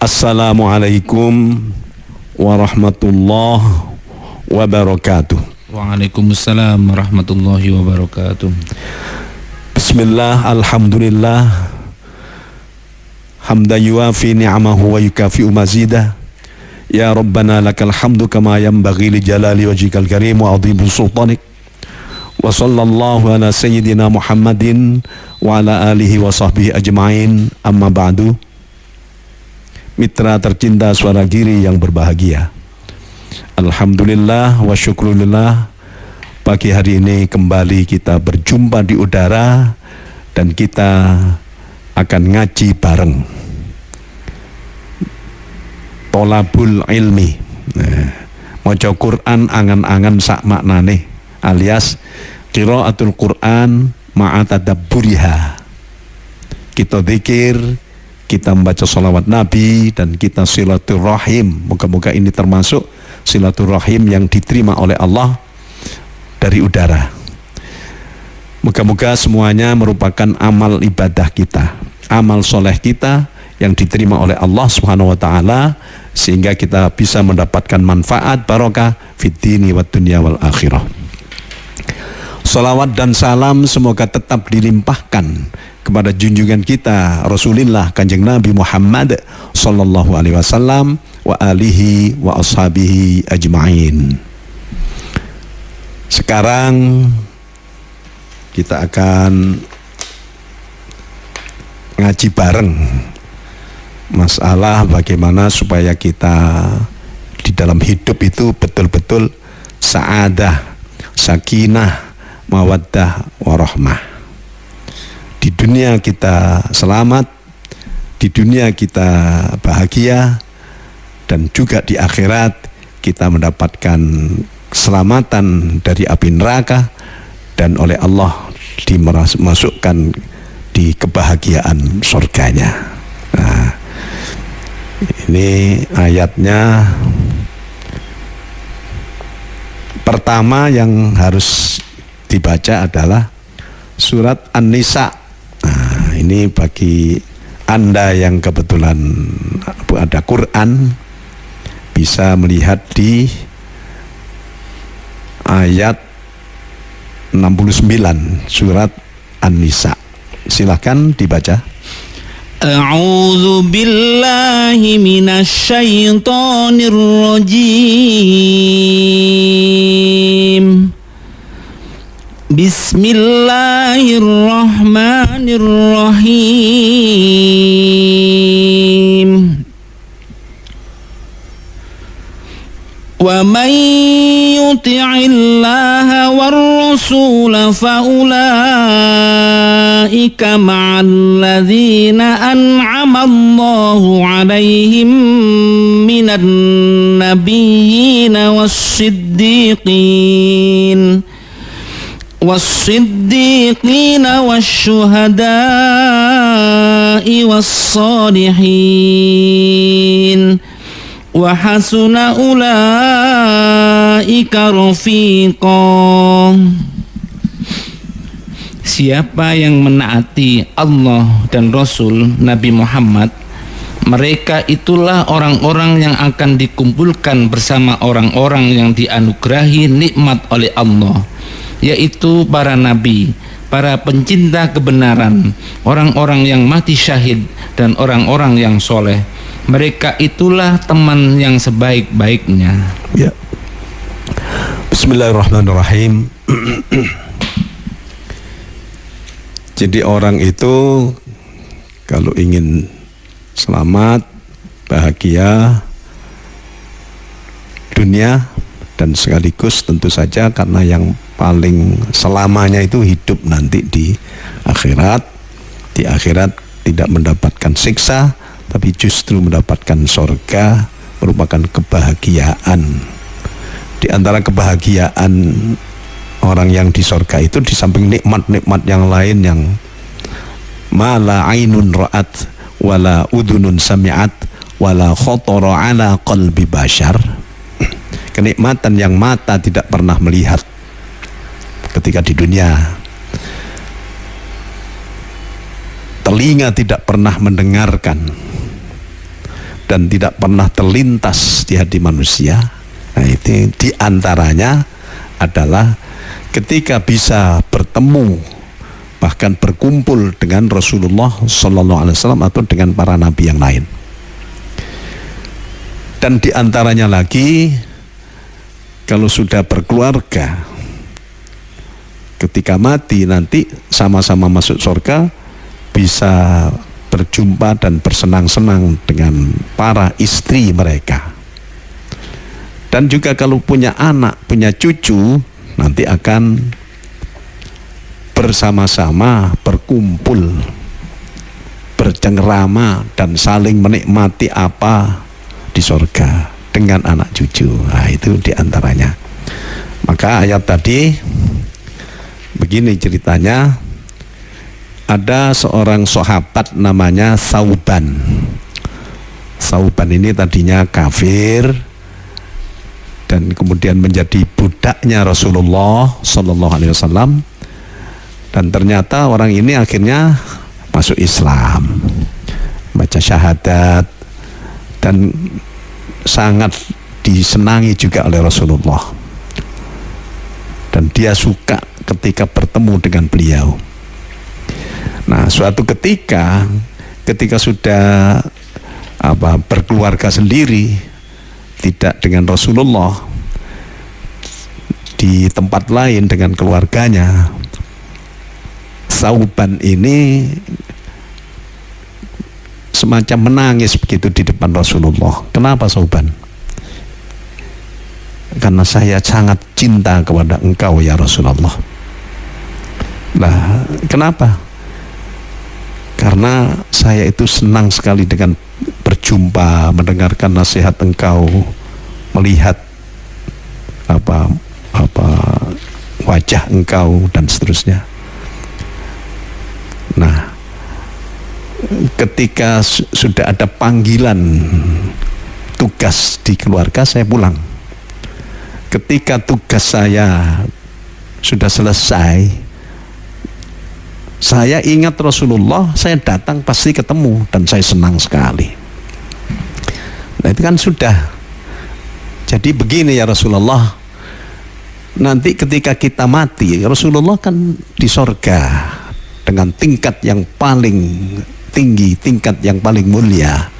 Assalamualaikum warahmatullahi wabarakatuh. Waalaikumsalam warahmatullahi wabarakatuh. Bismillah, alhamdulillah, hamdan yuafi ni'amahu wa yukafi'u mazidah. Ya Rabbana lakal hamdu kama yanbaghi li jalali wajhikal karim wa adhimu sultanik. Wa sallallahu ala sayyidina Muhammadin wa ala alihi wa sahbihi ajma'in. Amma ba'du. Mitra tercinta Suara Giri yang berbahagia, alhamdulillah wa syukrulillah, pagi hari ini kembali kita berjumpa di udara dan kita akan ngaji bareng. Tolabul ilmi, maca Quran angan-angan sak maknane, alias qiraatul Quran ma'a tadabburiha. Kita zikir, kita membaca salawat Nabi, dan kita silaturahim. Moga-moga ini termasuk silaturahim yang diterima oleh Allah dari udara. Moga-moga semuanya merupakan amal ibadah kita, amal soleh kita yang diterima oleh Allah Subhanahu wa taala, sehingga kita bisa mendapatkan manfaat barokah fid dini wad dunya wal akhirah. Salawat dan salam semoga tetap dilimpahkan kepada junjungan kita Rasulullah Kanjeng Nabi Muhammad sallallahu alaihi wasallam wa alihi wa ashabihi ajma'in. Sekarang kita akan ngaji bareng masalah bagaimana supaya kita di dalam hidup itu betul-betul sa'adah, sakinah, mawaddah, warahmah. Di dunia kita selamat, di dunia kita bahagia, dan juga di akhirat kita mendapatkan keselamatan dari api neraka dan oleh Allah dimasukkan di kebahagiaan surganya. Nah, ini ayatnya. Pertama yang harus dibaca adalah surat An-Nisa. Nah, ini bagi Anda yang kebetulan ada Quran, bisa melihat di ayat 69 surat An-Nisa. Silakan dibaca. A'udzu billahi minasy syaithanir rajim. Bismillahirrahmanirrahim. Wa man yuti'illaha war-rasula fa ulaika ma'al ladzina an'ama Allahu 'alaihim minan nabiyyin was-siddiqin wasyuhada'i was-salihin wa hasuna ulaika rafiqa. Siapa yang menaati Allah dan Rasul Nabi Muhammad, mereka itulah orang-orang yang akan dikumpulkan bersama orang-orang yang dianugerahi nikmat oleh Allah, yaitu para nabi, para pencinta kebenaran, orang-orang yang mati syahid, dan orang-orang yang soleh. Mereka itulah teman yang sebaik-baiknya. Ya. Bismillahirrahmanirrahim. Jadi orang itu kalau ingin selamat, bahagia dunia, dan sekaligus tentu saja karena yang paling selamanya itu hidup nanti di akhirat. Di akhirat tidak mendapatkan siksa, tapi justru mendapatkan surga, merupakan kebahagiaan. Di antara kebahagiaan orang yang di surga itu, di samping nikmat-nikmat yang lain yang mala ainun ra'at wala udhunun sami'at wala khotara ala qalbi bashar, kenikmatan yang mata tidak pernah melihat ketika di dunia, telinga tidak pernah mendengarkan, dan tidak pernah terlintas di hati manusia. Nah, itu diantaranya adalah ketika bisa bertemu bahkan berkumpul dengan Rasulullah Sallallahu Alaihi Wasallam atau dengan para nabi yang lain. Dan diantaranya lagi, kalau sudah berkeluarga, ketika mati nanti sama-sama masuk surga, bisa berjumpa dan bersenang-senang dengan para istri mereka. Dan juga kalau punya anak, punya cucu, nanti akan bersama-sama berkumpul, bercengkrama dan saling menikmati apa di surga dengan anak cucu. Nah, itu diantaranya. Maka ayat tadi begini ceritanya, ada seorang sahabat namanya Thauban. Thauban ini tadinya kafir dan kemudian menjadi budaknya Rasulullah Sallallahu Alaihi Wasallam, dan ternyata orang ini akhirnya masuk Islam, baca syahadat, dan sangat disenangi juga oleh Rasulullah, dan dia suka ketika bertemu dengan beliau. Nah, suatu ketika sudah berkeluarga sendiri, tidak dengan Rasulullah, di tempat lain dengan keluarganya, Thauban ini semacam menangis begitu di depan Rasulullah. Kenapa Thauban? Karena saya sangat cinta kepada engkau ya Rasulullah. Nah, kenapa? Karena saya itu senang sekali dengan berjumpa, mendengarkan nasihat engkau, melihat wajah engkau dan seterusnya. Nah, ketika sudah ada panggilan tugas di keluarga, saya pulang. Ketika tugas saya sudah selesai, saya ingat Rasulullah, saya datang pasti ketemu dan saya senang sekali. Nah, itu kan sudah. Jadi begini ya Rasulullah, nanti ketika kita mati, Rasulullah kan di sorga dengan tingkat yang paling tinggi, tingkat yang paling mulia.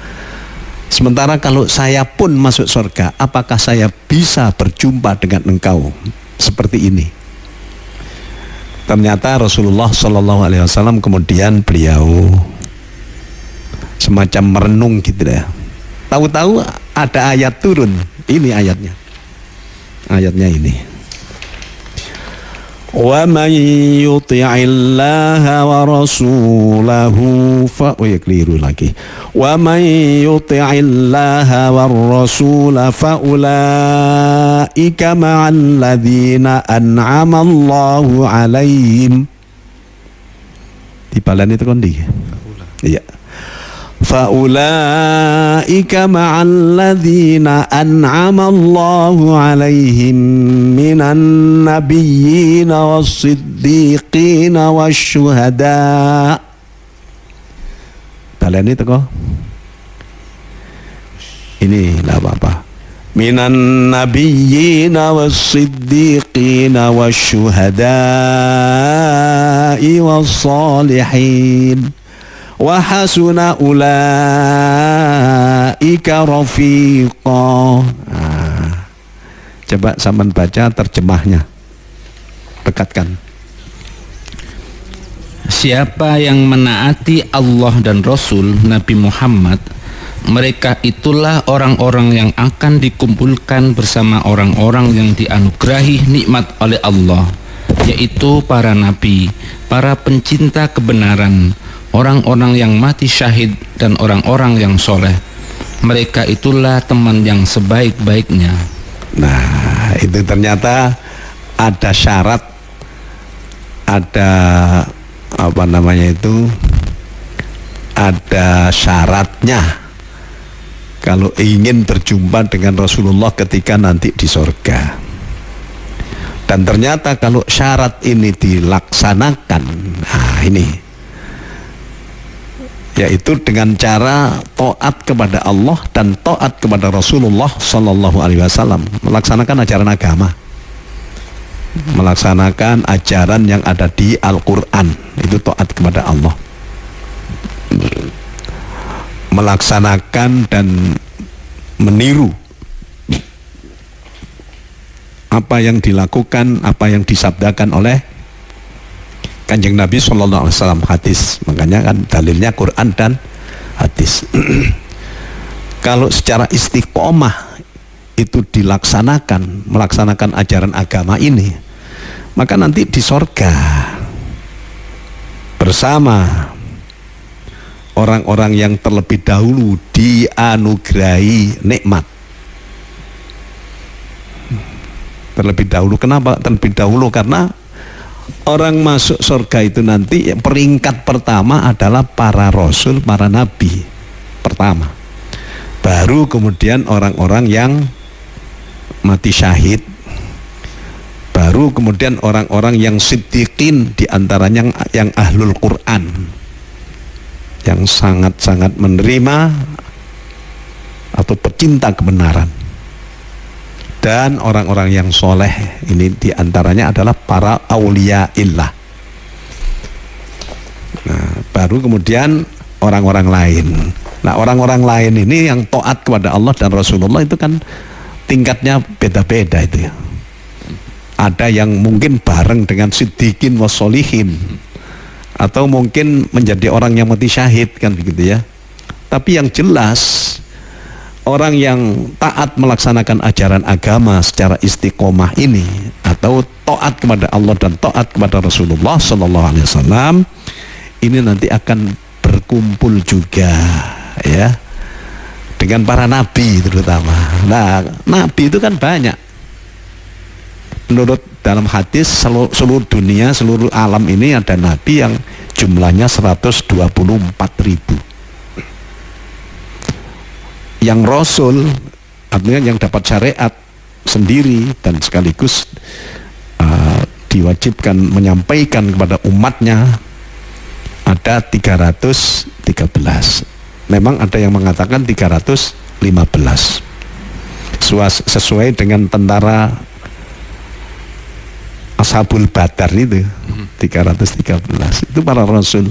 Sementara kalau saya pun masuk sorga, apakah saya bisa berjumpa dengan engkau seperti ini? Ternyata Rasulullah Sallallahu Alaihi Wasallam kemudian beliau semacam merenung gitu ya. Tahu-tahu ada ayat turun. Ini ayatnya. Ayatnya ini. Wa man yuti'illaha wa rasulahu keliru lagi. Wa man yuti'illaha wa rasula fa ulaika ma'al ladzina an'ama Allahu 'alaihim. Dibalan itu kondi. Iya. Fa ulaika ma'al ladzina an'ama Allahu 'alaihim minan nabiyyin was-siddiqin wasyuhada. Kalian itu kok ini enggak apa-apa. Minan nabiyyin was-siddiqin wasyuhada was-salihin wa hasuna ulaika rafiqa. Coba sampean baca terjemahnya, dekatkan. Siapa yang menaati Allah dan Rasul Nabi Muhammad, mereka itulah orang-orang yang akan dikumpulkan bersama orang-orang yang dianugerahi nikmat oleh Allah, yaitu para nabi, para pencinta kebenaran, orang-orang yang mati syahid, dan orang-orang yang soleh. Mereka itulah teman yang sebaik-baiknya. Nah, itu ternyata ada syarat, ada ada syaratnya kalau ingin berjumpa dengan Rasulullah ketika nanti di surga. Dan ternyata kalau syarat ini dilaksanakan, nah ini yaitu dengan cara taat kepada Allah dan taat kepada Rasulullah Sallallahu Alaihi Wasallam, melaksanakan ajaran agama, melaksanakan ajaran yang ada di Al-Quran, itu taat kepada Allah, melaksanakan dan meniru apa yang dilakukan, apa yang disabdakan oleh Kanjeng Nabi Sallallahu Alaihi Wasallam, hadis. Makanya kan dalilnya Quran dan hadis. Kalau secara istiqomah itu dilaksanakan, melaksanakan ajaran agama ini, maka nanti di sorga bersama orang-orang yang terlebih dahulu dianugerahi nikmat. Terlebih dahulu, kenapa terlebih dahulu? Karena orang masuk surga itu nanti peringkat pertama adalah para rasul, para nabi pertama, baru kemudian orang-orang yang mati syahid, baru kemudian orang-orang yang siddiqin, diantaranya yang ahlul Quran, yang sangat-sangat menerima atau pecinta kebenaran, dan orang-orang yang soleh. Ini diantaranya adalah para aulia illah. Nah, baru kemudian orang-orang lain. Nah, orang-orang lain ini yang taat kepada Allah dan Rasulullah itu kan tingkatnya beda-beda itu ya. Ada yang mungkin bareng dengan siddiqin wassolihin, atau mungkin menjadi orang yang mati syahid, kan begitu ya. Tapi yang jelas orang yang taat melaksanakan ajaran agama secara istiqomah ini, atau taat kepada Allah dan taat kepada Rasulullah Sallallahu Alaihi Wasallam, ini nanti akan berkumpul juga ya dengan para nabi terutama. Nah, nabi itu kan banyak. Menurut dalam hadis seluruh dunia, seluruh alam ini ada nabi yang jumlahnya 124.000. Yang rasul, artinya yang dapat syariat sendiri dan sekaligus diwajibkan menyampaikan kepada umatnya, ada 313. Memang ada yang mengatakan 315 sesuai dengan tentara Ashabul Badar itu 313 itu para rasul.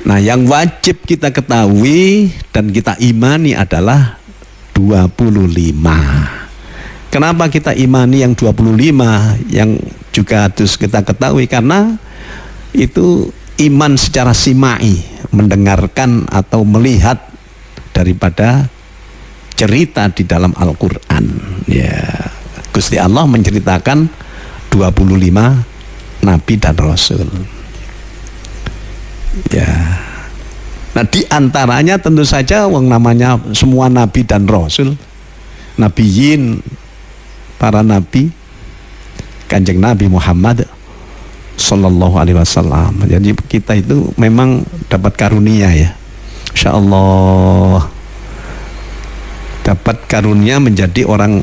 Nah, yang wajib kita ketahui dan kita imani adalah 25. Kenapa kita imani yang 25? Yang juga harus kita ketahui karena itu iman secara simai, mendengarkan atau melihat daripada cerita di dalam Al-Quran. Ya, Gusti Allah menceritakan 25 nabi dan rasul. Ya. Nah, di antaranya tentu saja yang namanya semua nabi dan rasul, nabiyin, para nabi, Kanjeng Nabi Muhammad Sallallahu Alaihi Wasallam. Jadi kita itu memang dapat karunia ya, Insya Allah dapat karunia menjadi orang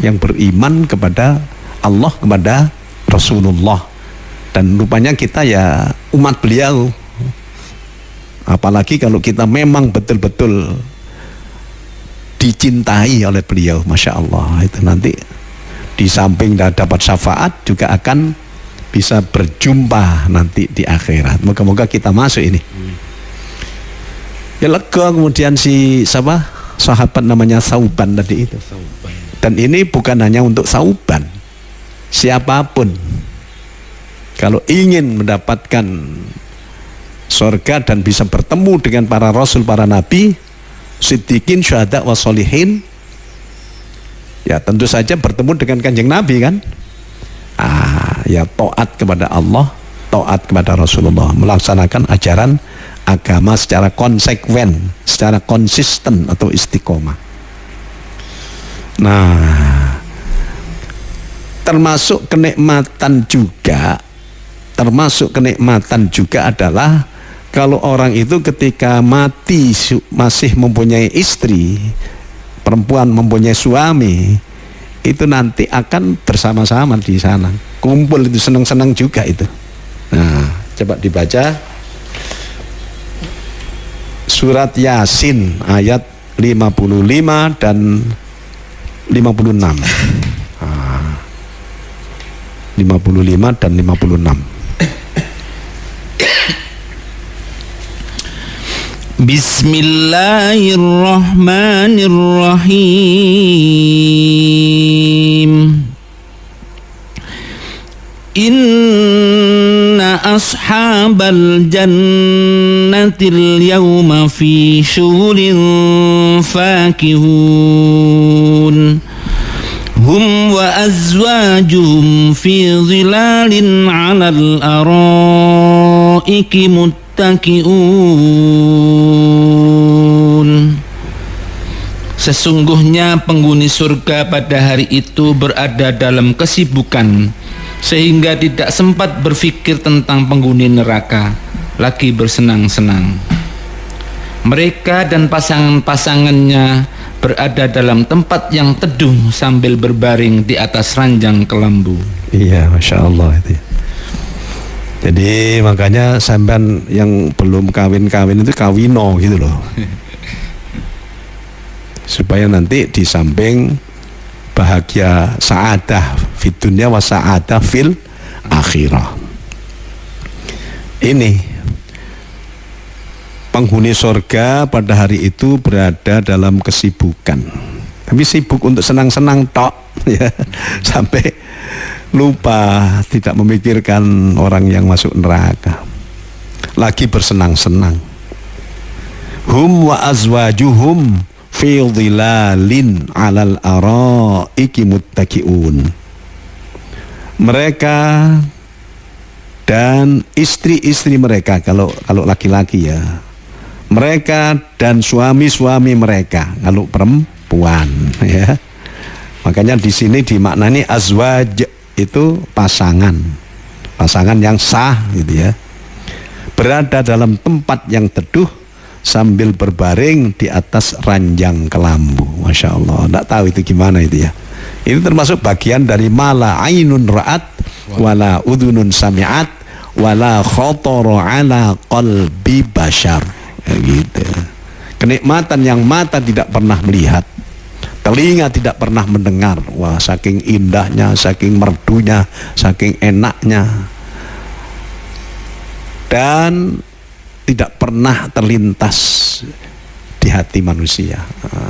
yang beriman kepada Allah, kepada Rasulullah, dan rupanya kita ya umat beliau. Apalagi kalau kita memang betul-betul dicintai oleh beliau, Masya Allah, itu nanti di samping dapat syafaat juga akan bisa berjumpa nanti di akhirat. Moga-moga kita masuk ini. Ya lega kemudian si sahabat namanya Sauban tadi itu. Dan ini bukan hanya untuk Sauban, siapapun kalau ingin mendapatkan surga dan bisa bertemu dengan para rasul, para nabi, siddiqin, syuhada, wassolihin, ya tentu saja bertemu dengan Kanjeng Nabi kan. Ya taat kepada Allah, taat kepada Rasulullah, melaksanakan ajaran agama secara konsekuen, secara konsisten atau istiqomah. Nah, termasuk kenikmatan juga adalah kalau orang itu ketika mati masih mempunyai istri, perempuan mempunyai suami, itu nanti akan bersama-sama di sana, kumpul, itu senang-senang juga itu. Nah, coba dibaca surat Yasin ayat 55 dan 56. 55 dan 56. Bismillahirrahmanirrahim. Inna ashabal jannatil yawma fi syughulin fakihun hum wa azwajuhum fi zilalin 'alal araiki muttaqiun. Sesungguhnya penghuni surga pada hari itu berada dalam kesibukan sehingga tidak sempat berpikir tentang penghuni neraka, lagi bersenang-senang. Mereka dan pasangan-pasangannya berada dalam tempat yang teduh sambil berbaring di atas ranjang kelambu. Iya, Masya Allah itu. Jadi makanya sampean yang belum kawin-kawin itu kawino gitu loh. Supaya nanti di samping bahagia sa'adah fid dunya wa sa'adah fil akhirah. Ini penghuni surga pada hari itu berada dalam kesibukan. Tapi sibuk untuk senang-senang tok ya. Sampai lupa, tidak memikirkan orang yang masuk neraka. Lagi bersenang-senang. Hum wa azwajuhum fi dhilalin 'alal araiki muttaqiun. Mereka dan istri-istri mereka, kalau laki-laki ya, mereka dan suami-suami mereka kalau perempuan ya. Makanya di sini dimaknani azwaj itu pasangan yang sah gitu ya, berada dalam tempat yang teduh sambil berbaring di atas ranjang kelambu. Masya Allah, tidak tahu itu gimana itu ya. Ini termasuk bagian dari mala ainun ra'at wala udhunun sami'at wala khotoro ala qalbi bashar ya, gitu. Kenikmatan yang mata tidak pernah melihat, telinga tidak pernah mendengar. Wah, saking indahnya, saking merdunya, saking enaknya, dan tidak pernah terlintas di hati manusia.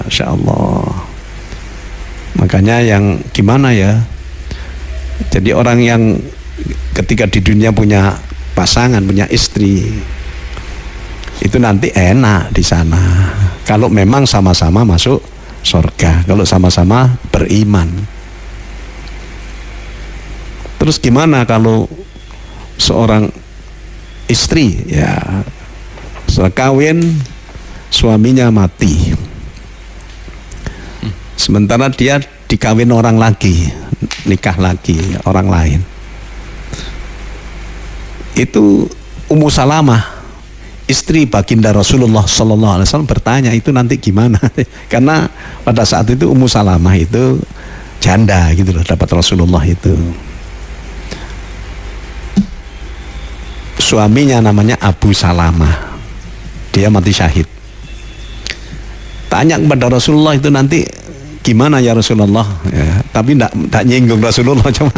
Masya Allah. Makanya yang gimana ya, jadi orang yang ketika di dunia punya pasangan, punya istri, itu nanti enak di sana kalau memang sama-sama masuk surga, kalau sama-sama beriman. Terus gimana kalau seorang istri ya sekawin suaminya mati, sementara dia dikawin orang lagi, nikah lagi orang lain. Itu Ummu Salamah, istri baginda Rasulullah Sallallahu Alaihi Wasallam, bertanya itu nanti gimana? Karena pada saat itu Ummu Salamah itu janda gitu loh, dapat Rasulullah itu. Suaminya namanya Abu Salamah, dia mati syahid. Tanya kepada Rasulullah itu nanti gimana ya Rasulullah ya, tapi tidak nyinggung Rasulullah, cuma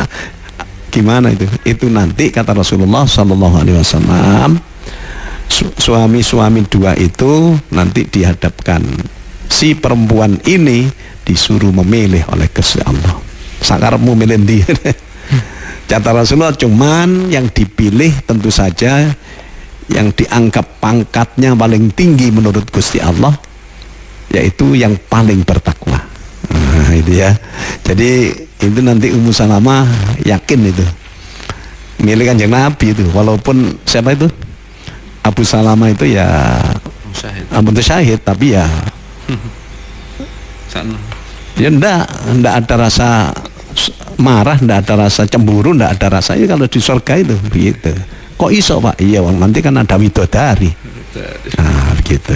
gimana itu nanti kata Rasulullah Sallallahu Alaihi Wasallam, suami-suami dua itu nanti dihadapkan, si perempuan ini disuruh memilih oleh Gusti Allah. Sakarepmu milih ndi? Kata Rasulullah, cuman yang dipilih tentu saja yang dianggap pangkatnya paling tinggi menurut Gusti Allah, yaitu yang paling bertakwa. Nah, itu ya. Jadi itu nanti Ummu Salamah yakin itu milih Kanjeng Nabi itu, walaupun siapa itu Abu Salamah itu ya ampun syahid, tapi ya ya ndak ada rasa marah, ndak ada rasa cemburu, ndak ada rasa. Kalau di surga itu begitu. Kok iso Pak? Iya, nanti kan ada widodari. Nah begitu.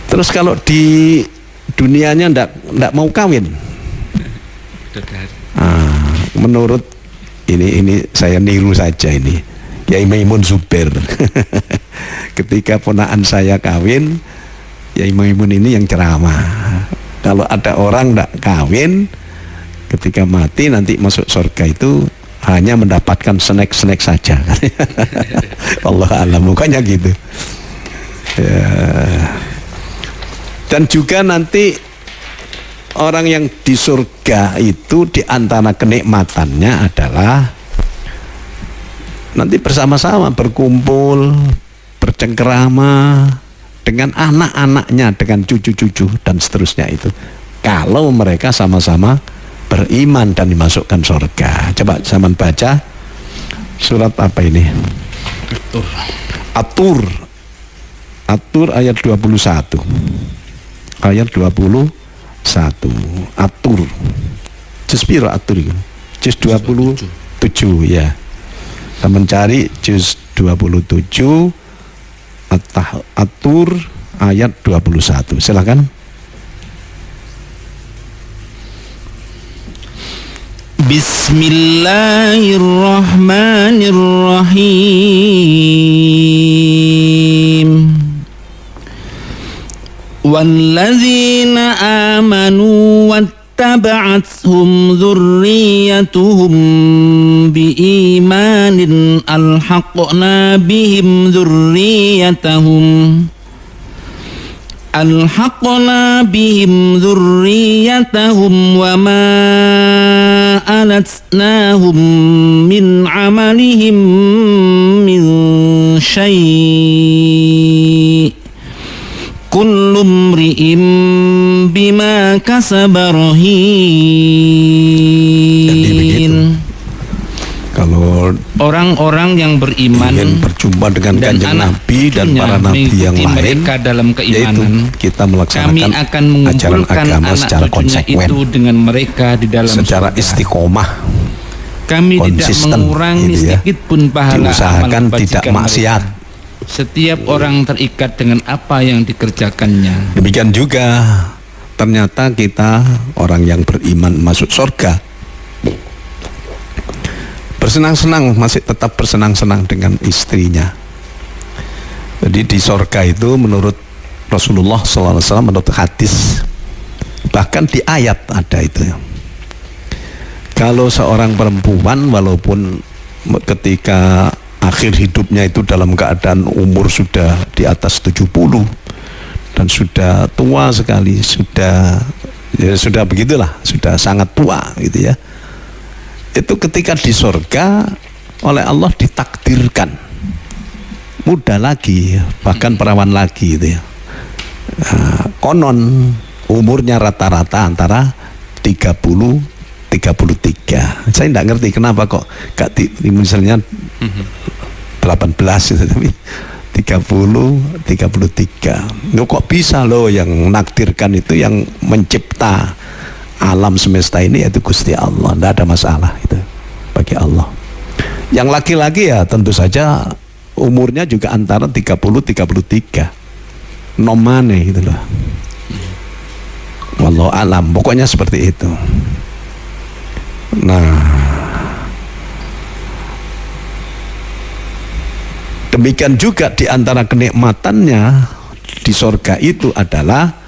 Terus kalau di dunianya ndak mau kawin, menurut ini saya niru saja ini, Kiai Maimun Zubair. ketika ponakan saya kawin, ya ibu-ibu ini yang ceramah. Kalau ada orang tidak kawin, ketika mati nanti masuk surga itu hanya mendapatkan snack-snack saja. Allah alam, bukannya gitu. Ya. Dan juga nanti orang yang di surga itu di antara kenikmatannya adalah nanti bersama-sama berkumpul, bercengkerama dengan anak-anaknya, dengan cucu-cucu dan seterusnya itu. Kalau mereka sama-sama beriman dan dimasukkan surga. Coba zaman baca surat apa ini? At-Tur ayat 21. Ayat 21. At-Tur. Juz piro At-Tur itu? Juz 27 ya. Kita mencari juz 27 At-Tur ayat 21. Silakan. Bismillahirrahmanirrahim. Walladzina amanu wattaba'athum dzurriyyatuhum biimanin alhaqna bihim dzurriyyatahum wa ma alatnahum min amalihim min syai' kullu mri'in bima kasaba rahin. Kalau orang-orang yang beriman ingin berjumpa dengan Kanjeng Nabi dan para nabi yang lain, mereka dalam keimanan, kita kami melaksanakan akan ajaran mengumpulkan agama anak secara cucunya konsekuen, itu dengan mereka di dalam secara surga. istiqomah, Kami tidak konsisten, mengurangi gitu ya. sedikit pun pahala diusahakan amal tidak kebajikan maksiat. mereka. Setiap orang terikat dengan apa yang dikerjakannya. Demikian juga ternyata kita orang yang beriman masuk surga bersenang-senang, masih tetap bersenang-senang dengan istrinya. Jadi di surga itu menurut Rasulullah SAW, menurut hadis, bahkan di ayat ada itu, kalau seorang perempuan walaupun ketika akhir hidupnya itu dalam keadaan umur sudah di atas 70 dan sudah tua sekali, sudah begitulah, sudah sangat tua gitu ya, itu ketika di surga oleh Allah ditakdirkan muda lagi, bahkan perawan lagi gitu ya. Konon umurnya rata-rata antara 30-33. Saya tidak ngerti kenapa kok gak misalnya 18 gitu, tapi 30-33. Loh, kok bisa loh yang menakdirkan itu, yang mencipta alam semesta ini yaitu Gusti Allah. Tidak ada masalah itu bagi Allah. Yang laki-laki ya tentu saja umurnya juga antara 30-33. Nomane gitu loh. Wallahu alam, pokoknya seperti itu. Nah, demikian juga di antara kenikmatannya di surga itu adalah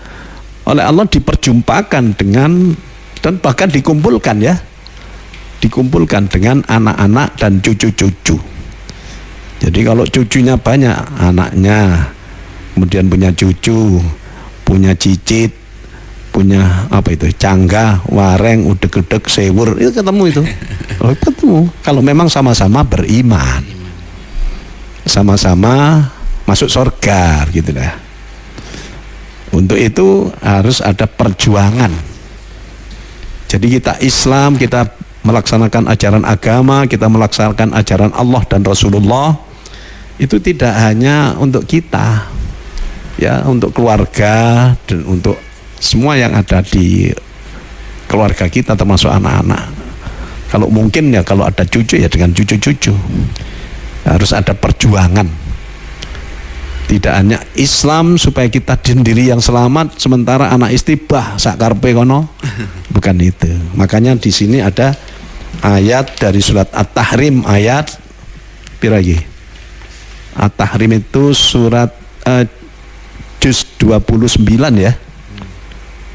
oleh Allah diperjumpakan dengan, dan bahkan dikumpulkan ya, dikumpulkan dengan anak-anak dan cucu-cucu. Jadi kalau cucunya banyak, anaknya, kemudian punya cucu, punya cicit, punya apa itu, cangga, wareng, udeg-udeg, sewur, itu ketemu itu. Oh, ketemu. Kalau memang sama-sama beriman, sama-sama masuk surga gitu lah. Untuk itu harus ada perjuangan. Jadi kita Islam, kita melaksanakan ajaran agama, kita melaksanakan ajaran Allah dan Rasulullah, itu tidak hanya untuk kita ya, untuk keluarga dan untuk semua yang ada di keluarga kita, termasuk anak-anak. Kalau mungkin ya, kalau ada cucu ya dengan cucu-cucu. Harus ada perjuangan. Tidak hanya Islam supaya kita sendiri yang selamat, sementara anak istri bah sakarpe kono. Bukan itu. Makanya di sini ada ayat dari surat At-Tahrim, ayat piragi? At-Tahrim itu surat juz 29 ya.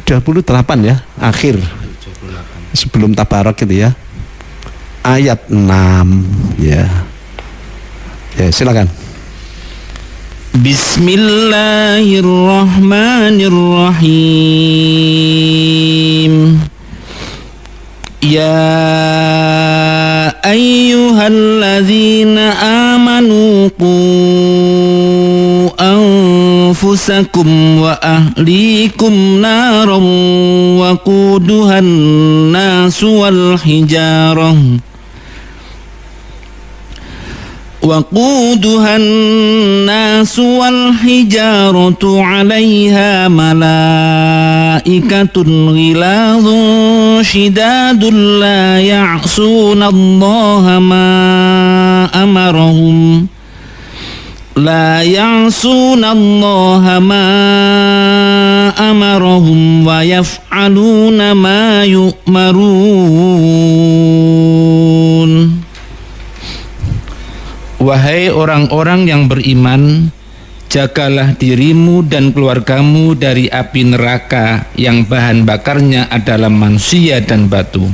28 ya, akhir. Sebelum Tabarak gitu ya. Ayat 6 ya. Ya, silakan. Bismillahirrahmanirrahim. Ya ayyuhalladzina amanu qu anfusakum wa ahlikum naran waquduhan nasu wal hijarah وقودها الناس والحجارة عليها ملائكة غلاظ شداد لا يعصون الله ما أمرهم ويفعلون ما يؤمرون. Wahai orang-orang yang beriman, jagalah dirimu dan keluargamu dari api neraka yang bahan bakarnya adalah manusia dan batu.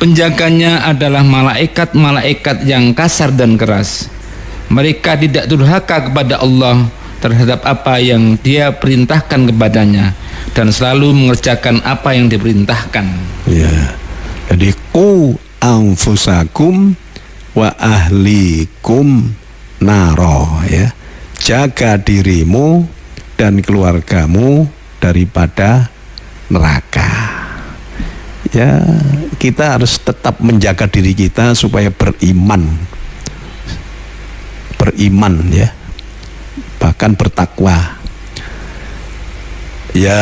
Penjaganya adalah malaikat-malaikat yang kasar dan keras. Mereka tidak durhaka kepada Allah terhadap apa yang Dia perintahkan kepadanya dan selalu mengerjakan apa yang diperintahkan. Ya. Jadi qu anfusakum wa ahlikum naro, ya. Jaga dirimu dan keluargamu daripada neraka. Ya, kita harus tetap menjaga diri kita supaya beriman ya, bahkan bertakwa. Ya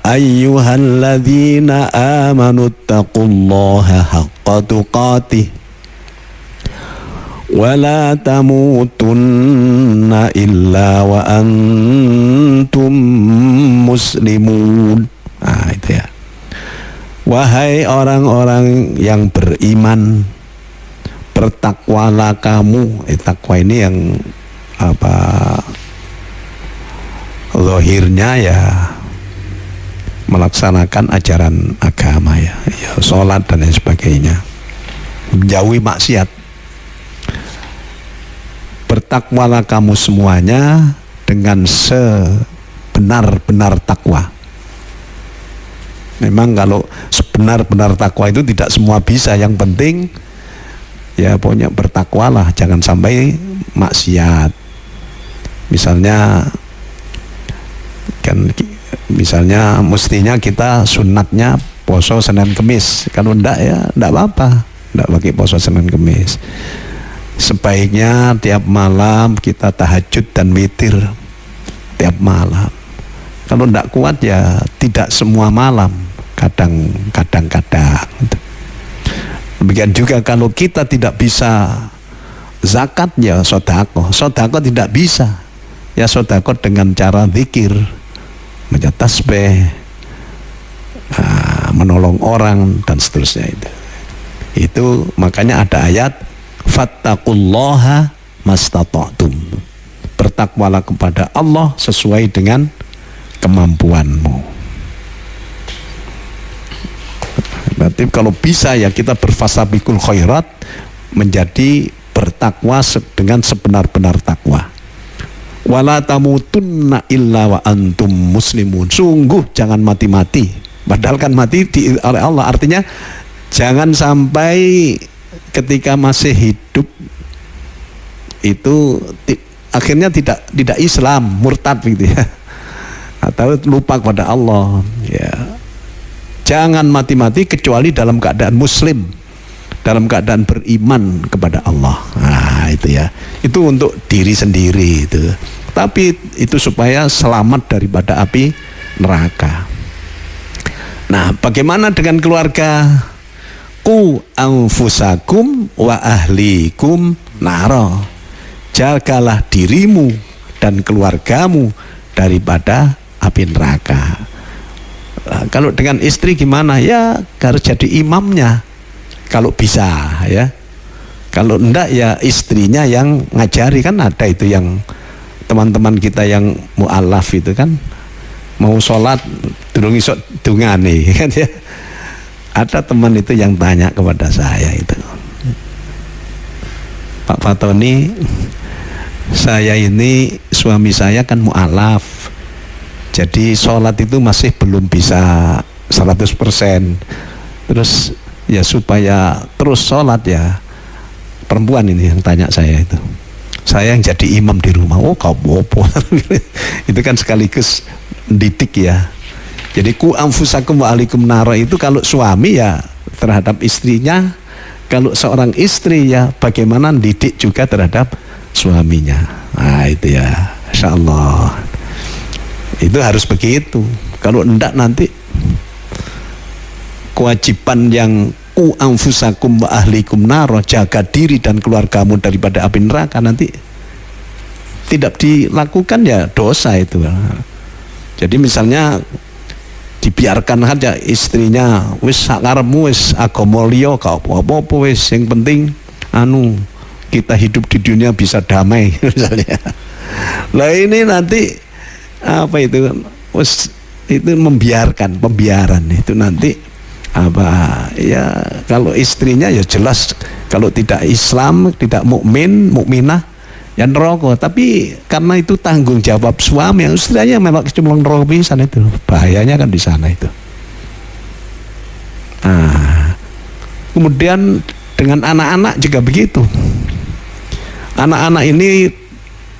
ayyuhalladzina amanu taqullaha haqqa tuqatih wala tamutunna illa wa antum muslimun. Nah, itu ya. Wahai orang-orang yang beriman, bertakwalah kamu. Takwa ini yang apa? Zahirnya ya melaksanakan ajaran agama ya, sholat dan lain sebagainya, menjauhi maksiat. Bertakwalah kamu semuanya dengan sebenar-benar takwa. Memang kalau sebenar-benar takwa itu tidak semua bisa. Yang penting ya pokoknya bertakwalah, jangan sampai maksiat. Misalnya kan, misalnya mestinya kita sunatnya poso Senin Kemis. Kalau enggak ya enggak apa-apa, enggak pakai poso Senin Kemis. Sebaiknya tiap malam kita tahajud dan witir tiap malam. Kalau tidak kuat ya tidak semua malam, kadang-kadang. Demikian juga kalau kita tidak bisa zakat ya sedekah tidak bisa. Ya sedekah dengan cara zikir, baca tasbih, menolong orang dan seterusnya itu. Itu makanya ada ayat fattaqullaha mastata'tum. Bertakwalah kepada Allah sesuai dengan kemampuanmu. Berarti kalau bisa ya kita berfasabiqul khairat, menjadi bertakwa dengan sebenar-benar takwa. Wala tamutunna illa wa antum muslimun. Sungguh jangan mati-mati. Padahal kan mati oleh Allah. Artinya jangan sampai ketika masih hidup itu akhirnya tidak Islam, murtad gitu ya, atau lupa kepada Allah ya. Jangan mati-mati kecuali dalam keadaan muslim, dalam keadaan beriman kepada Allah. Nah itu ya, itu untuk diri sendiri itu, tapi itu supaya selamat daripada api neraka. Nah bagaimana dengan keluarga? Qu anfusakum wa ahlikum naro. Jagalah dirimu dan keluargamu daripada api neraka. Nah, kalau dengan istri gimana? Ya harus jadi imamnya kalau bisa ya. Kalau enggak ya istrinya yang ngajari. Kan ada itu yang teman-teman kita yang mu'alaf itu kan, mau sholat durung iso dungane kan ya. Ada teman itu yang tanya kepada saya itu, Pak Fatoni, saya ini suami saya kan mu'alaf, jadi sholat itu masih belum bisa 100%. Terus ya supaya terus sholat ya, perempuan ini yang tanya saya itu, saya yang jadi imam di rumah. Oh kau bopo. Itu kan sekaligus didik ya. Jadi ku anfusakum wa alikum naro itu kalau suami ya terhadap istrinya, kalau seorang istri ya bagaimana didik juga terhadap suaminya. Nah itu ya, insya Allah itu harus begitu. Kalau enggak nanti kewajiban yang ku anfusakum wa ahlikum naro, jaga diri dan keluargamu daripada api neraka, nanti tidak dilakukan ya dosa itu. Jadi misalnya dibiarkan saja istrinya wis sakarepmu, wis agama liya gak apa-apa, wis yang penting kita hidup di dunia bisa damai misalnya. Lah ini nanti apa itu, wis itu pembiaran itu nanti apa ya, kalau istrinya ya jelas kalau tidak Islam, tidak mukminah ya neraka. Tapi karena itu tanggung jawab suami, yang istrinya memang cuma neraka pisan, itu bahayanya kan di sana itu. Kemudian dengan anak-anak juga begitu. Anak-anak ini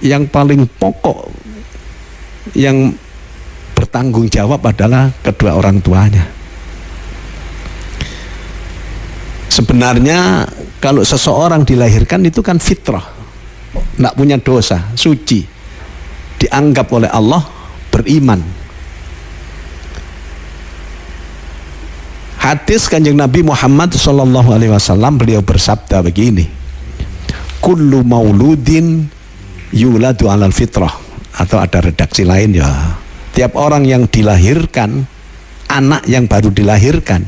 yang paling pokok yang bertanggung jawab adalah kedua orang tuanya. Sebenarnya kalau seseorang dilahirkan itu kan fitrah, tidak punya dosa, suci, dianggap oleh Allah beriman. Hadis Kanjeng Nabi Muhammad SAW, beliau bersabda begini, kullu mauludin yuladu alal fitrah, atau ada redaksi lain ya, tiap orang yang dilahirkan, anak yang baru dilahirkan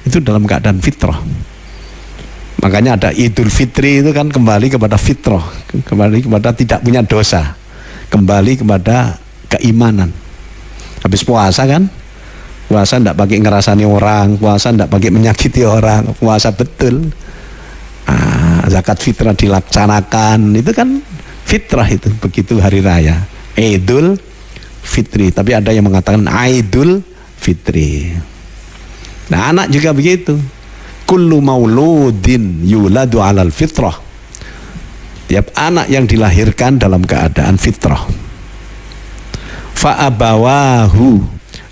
itu dalam keadaan fitrah. Makanya ada Idul Fitri, itu kan kembali kepada fitrah, kembali kepada tidak punya dosa, kembali kepada keimanan. Habis puasa kan, puasa tidak pakai ngerasani orang, puasa tidak pakai menyakiti orang, puasa betul. Zakat fitrah dilaksanakan, itu kan fitrah itu. Begitu hari raya Idul Fitri, tapi ada yang mengatakan Aidul Fitri. Nah anak juga begitu. Kullu mauludin yuladu alal fitrah, tiap anak yang dilahirkan dalam keadaan fitrah. Fa abawahu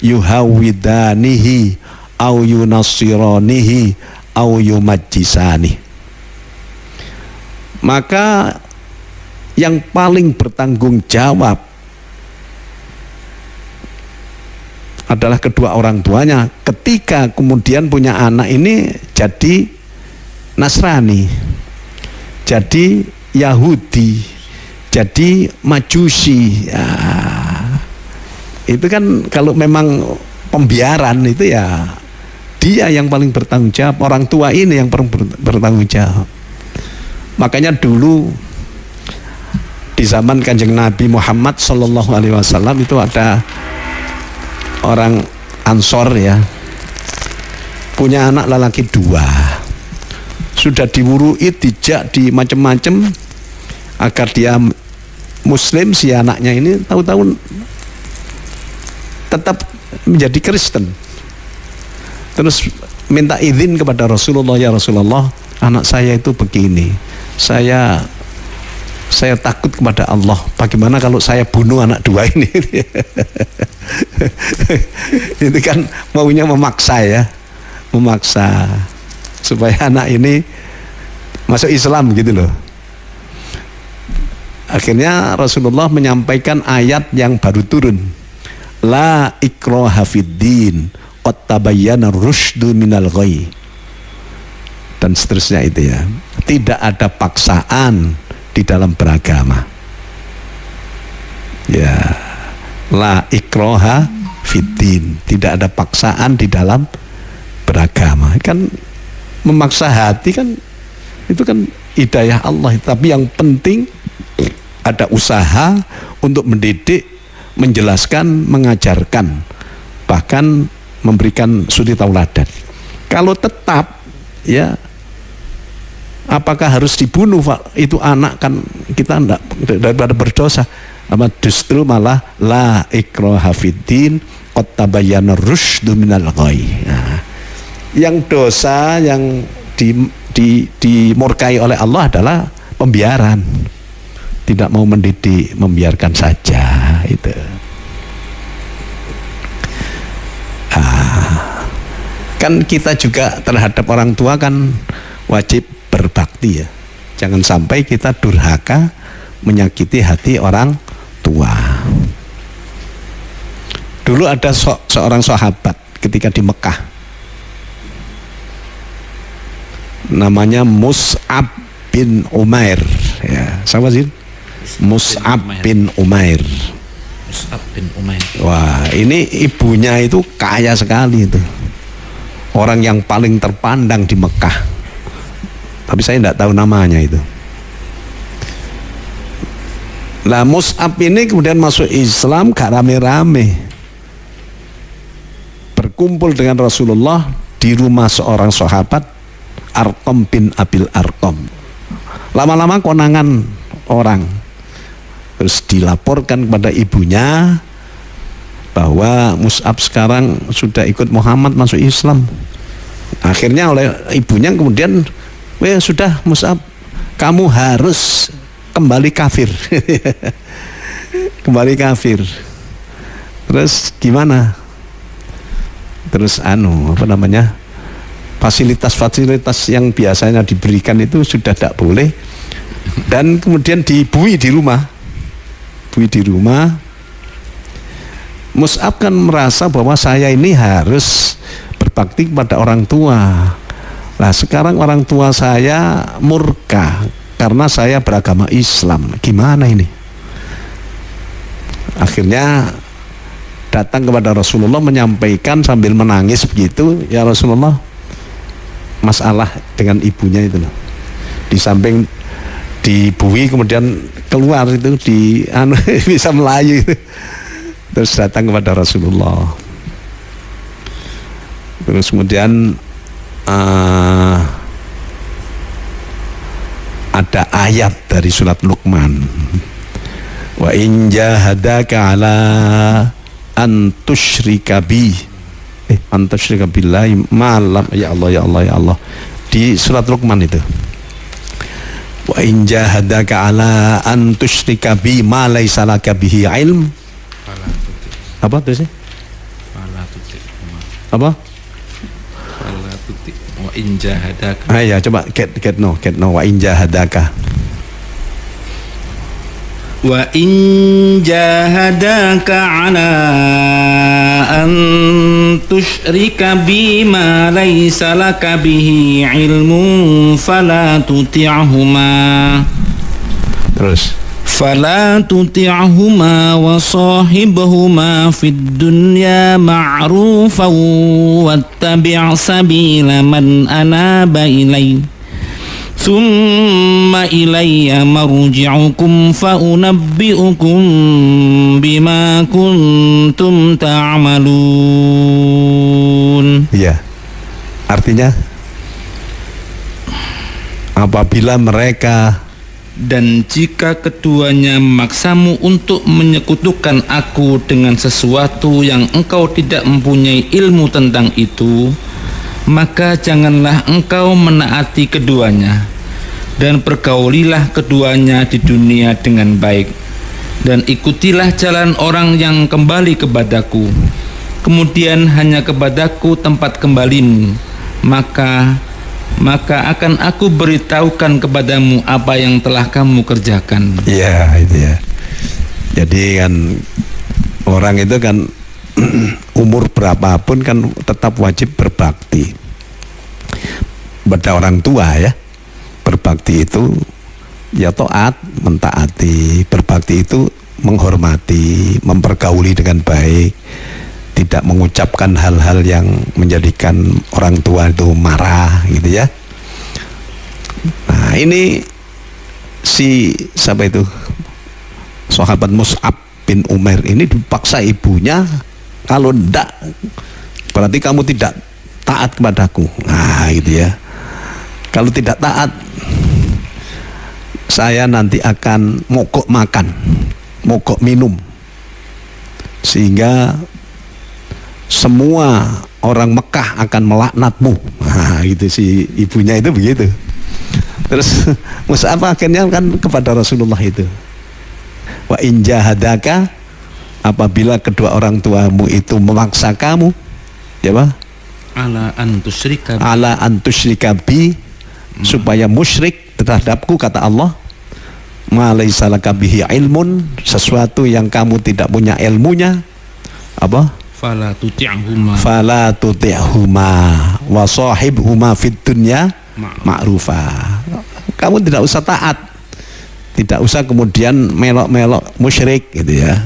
yuhawidanihi au yunassiranihi au yumajjisani, maka yang paling bertanggung jawab adalah kedua orang tuanya ketika kemudian punya anak ini jadi Nasrani, jadi Yahudi, jadi Majusi. Ya, itu kan kalau memang pembiaran itu ya dia yang paling bertanggung jawab, orang tua ini yang paling bertanggung jawab. Makanya dulu di zaman Kanjeng Nabi Muhammad SAW itu ada orang Ansor ya, punya anak lelaki 2, sudah diwurui, dijak, di macam-macam agar dia Muslim. Si anaknya ini tahu-tahu tetap menjadi Kristen. Terus minta izin kepada Rasulullah, ya Rasulullah, anak saya itu begini, saya takut kepada Allah, bagaimana kalau saya bunuh anak 2 ini? Itu kan maunya memaksa ya, memaksa supaya anak ini masuk Islam gitu loh. Akhirnya Rasulullah menyampaikan ayat yang baru turun, la ikraha fiddin qad tabayyana rusydu minal ghayy, dan seterusnya itu ya. Tidak ada paksaan di dalam beragama ya, la ikraha fiddin, tidak ada paksaan di dalam beragama. Kan memaksa hati kan Itu kan hidayah Allah. Tapi yang penting ada usaha untuk mendidik, menjelaskan, mengajarkan, bahkan memberikan suri tauladan. Kalau tetap ya, apakah harus dibunuh itu anak, kan kita enggak, daripada berdosa. Apa justru malah la ikraha fiddin qad tabayyana rusydu minal ghayy. Nah, yang dosa yang dimurkai oleh Allah adalah pembiaran, tidak mau mendidik, membiarkan saja itu. Kan kita juga terhadap orang tua kan wajib berbakti ya. Jangan sampai kita durhaka menyakiti hati orang tua. Dulu ada seorang sahabat ketika di Mekah, namanya Mus'ab bin Umair ya. Siapa sih? Mus'ab bin Umair. Mus'ab bin Umair. Wah, ini ibunya itu kaya sekali itu. Orang yang paling terpandang di Mekah. Tapi saya tidak tahu namanya itu. Lah Mus'ab ini kemudian masuk Islam gak rame-rame. Berkumpul dengan Rasulullah di rumah seorang sahabat, Arqam bin Abil Arqam. Lama-lama konangan orang. Terus dilaporkan kepada ibunya bahwa Mus'ab sekarang sudah ikut Muhammad, masuk Islam. Akhirnya oleh ibunya kemudian, sudah Mus'ab, kamu harus kembali kafir. Kembali kafir. Terus gimana? Terus fasilitas-fasilitas yang biasanya diberikan itu sudah tidak boleh, dan kemudian dibui di rumah. Bui di rumah. Mus'ab kan merasa bahwa saya ini harus berbakti kepada orang tua. Nah sekarang orang tua saya murka karena saya beragama Islam. Gimana ini? Akhirnya datang kepada Rasulullah menyampaikan sambil menangis begitu, ya Rasulullah, masalah dengan ibunya itu loh. Di samping dibui kemudian keluar itu bisa melayu itu. Terus datang kepada Rasulullah. Terus kemudian ada ayat dari surat Luqman. Wa in jahadaka ala an tusyrika bi an tusyrika billahi ma lam, ya Allah di surat Luqman itu. Wa in jahadaka ala an tusyrika bi ma laisa laka bihi ilm. Apa tuh sih? Apa? Wa in jahadaka. Ya coba get no wa in jahadaka. Wa in jahadaka ala an tusyrika bima laysa laka bihi ilmun fala tuti'huma. Terus fala tuti'huma wa sahibhuma fid dunya ma'rufan wattabi' sabila man anaba ilayya thumma ilayya marji'ukum fa unabbi'ukum bima kuntum ta'malun. Iya. Artinya apabila mereka dan jika keduanya memaksamu untuk menyekutukan aku dengan sesuatu yang engkau tidak mempunyai ilmu tentang itu, maka janganlah engkau menaati keduanya, dan pergaulilah keduanya di dunia dengan baik, dan ikutilah jalan orang yang kembali kepadaku, kemudian hanya kepadaku tempat kembalimu, maka akan aku beritahukan kepadamu apa yang telah kamu kerjakan. Iya, itu ya. Jadi kan orang itu kan umur berapapun kan tetap wajib berbakti pada orang tua ya. Berbakti itu ya taat, mentaati. Berbakti itu menghormati, mempergauli dengan baik, tidak mengucapkan hal-hal yang menjadikan orang tua itu marah gitu ya. Nah, ini si siapa itu? Sahabat Mus'ab bin Umair ini dipaksa ibunya, kalau ndak berarti kamu tidak taat kepadaku. Nah, gitu ya. Kalau tidak taat, saya nanti akan mogok makan, mogok minum, sehingga semua orang Mekah akan melaknatmu. Nah, gitu si ibunya itu begitu. Terus Mus'ab akhirnya kan kepada Rasulullah itu, wa in jahadaka, apabila kedua orang tuamu itu memaksa kamu, ya Pak, ala antusyrika bi, supaya musyrik terhadapku, kata Allah, ma laisa laka bihi ilmun, sesuatu yang kamu tidak punya ilmunya, apa? Fala tuti'huma wa sahibhuma fid dunya ma'rufa. Kamu tidak usah taat, tidak usah kemudian melok-melok musyrik gitu ya,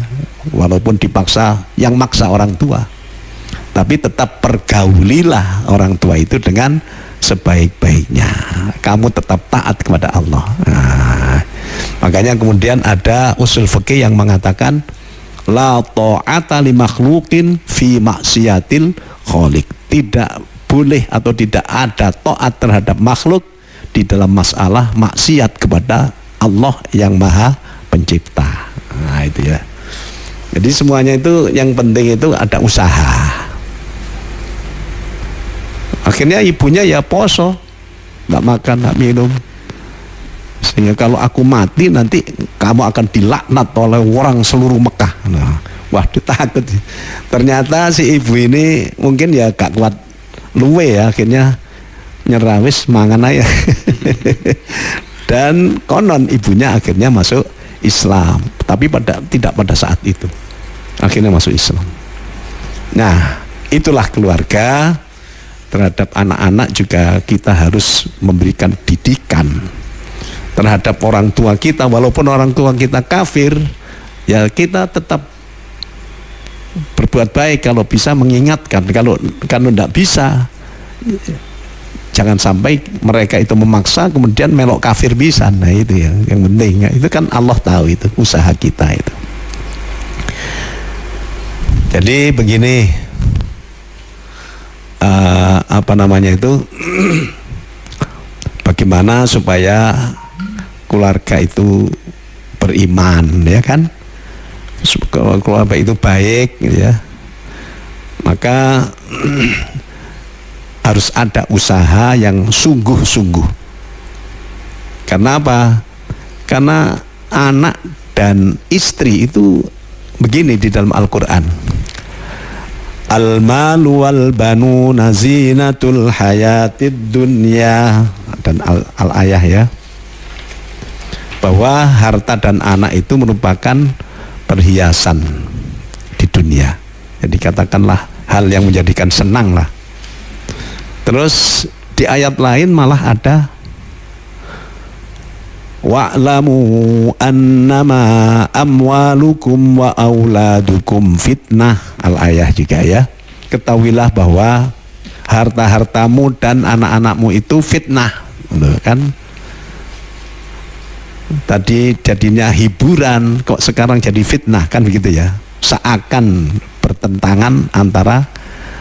walaupun dipaksa, yang maksa orang tua, tapi tetap pergaulilah orang tua itu dengan sebaik-baiknya. Kamu tetap taat kepada Allah. Nah, makanya kemudian ada usul fikih yang mengatakan la ta'ata li makhluqin fi maksiatil khaliq. Tidak boleh atau tidak ada taat terhadap makhluk di dalam masalah maksiat kepada Allah yang Maha Pencipta. Nah, itu ya. Jadi semuanya itu yang penting itu ada usaha. Akhirnya ibunya ya poso, nggak makan, nggak minum, sehingga kalau aku mati nanti kamu akan dilaknat oleh orang seluruh Mekah. Nah, waduh, takut. Ternyata si ibu ini mungkin ya gak kuat luwe ya, akhirnya nyerah, wis mangan aja. Dan konon ibunya akhirnya masuk Islam, tapi tidak pada saat itu, akhirnya masuk Islam. Nah, itulah keluarga. Terhadap anak-anak juga kita harus memberikan didikan terhadap orang tua kita, walaupun orang tua kita kafir, ya kita tetap berbuat baik kalau bisa, mengingatkan. Kalau tidak bisa, jangan sampai mereka itu memaksa kemudian melok kafir bisa. Nah, itu yang penting. Itu kan Allah tahu, itu usaha kita itu. Jadi begini, bagaimana supaya keluarga itu beriman, ya kan? Keluarga itu baik, ya. Maka harus ada usaha yang sungguh-sungguh. Karena apa? Karena anak dan istri itu begini di dalam Al-Quran. Al-malu wal banuna zinatul hayatid dunya, dan al-ayah ya, bahwa harta dan anak itu merupakan perhiasan di dunia. Jadi katakanlah hal yang menjadikan senang lah. Terus di ayat lain malah ada wa'lamu annama amwalukum wa auladukum fitnah, al-ayah juga ya. Ketahuilah bahwa harta-hartamu dan anak-anakmu itu fitnah. Loh, kan tadi jadinya hiburan, kok sekarang jadi fitnah, kan begitu ya. Seakan bertentangan antara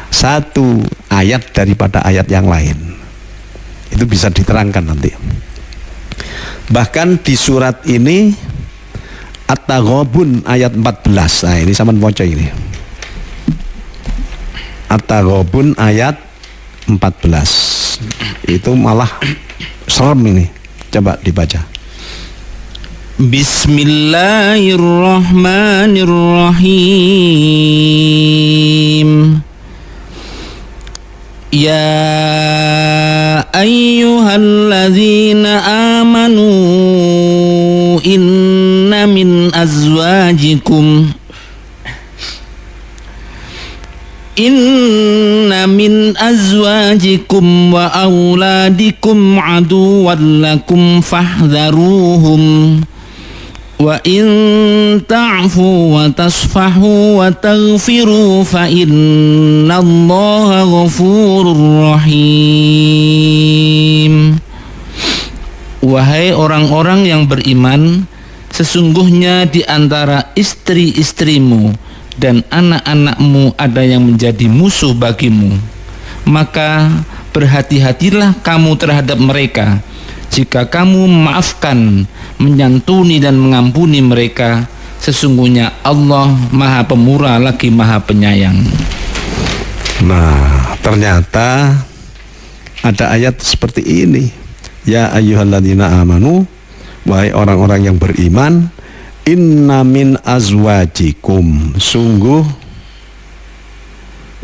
satu ayat daripada ayat yang lain. Itu bisa diterangkan nanti. Bahkan di surat ini At-Taghabun ayat 14. Nah, ini sampean baca ini. At-Taghabun ayat 14. Itu malah serem ini. Coba dibaca. Bismillahirrahmanirrahim. Ya ayyuhalladzina amanu inna min azwajikum wa auladikum aduwwan lakum fahdharuhum wa in ta'fu wa tasfahu wa taghfiru fa innallaha ghafurur rahim. Rahim. Ya ayyuhalladzina amanu inna min azwajikum wa auladikum aduwwan lakum fahdharuhum wa in ta'fu wa tasfahu wa taghfiru fa innallaha ghafurur rahim. Ya ayyuhalladzina amanu inna min azwajikum wa auladikum aduwwan lakum fahdharuhum wa in ta'fu wa tasfahu wa taghfiru fa innallaha ghafurur rahim. Wahai orang-orang yang beriman, sesungguhnya di antara istri-istrimu dan anak-anakmu ada yang menjadi musuh bagimu. Maka berhati-hatilah kamu terhadap mereka. Jika kamu memaafkan, menyantuni dan mengampuni mereka, sesungguhnya Allah Maha Pemurah lagi Maha Penyayang. Nah, ternyata ada ayat seperti ini. Ya ayyuhalladzina amanu, wahai orang-orang yang beriman, inna min azwajikum, sungguh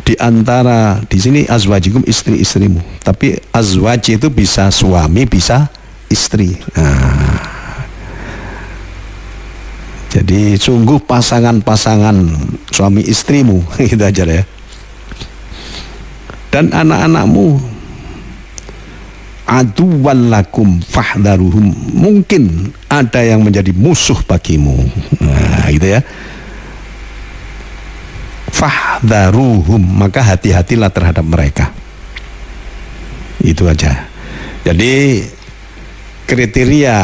di antara, di sini azwajikum istri-istrimu, tapi azwaj itu bisa suami, bisa istri. Nah, jadi sungguh pasangan-pasangan suami istrimu, gitu aja ya. Dan anak-anakmu aduwwan lakum fahdharuhum, mungkin ada yang menjadi musuh bagimu. Nah, gitu ya. Fahdharuhum, maka hati-hatilah terhadap mereka. Itu aja. Jadi kriteria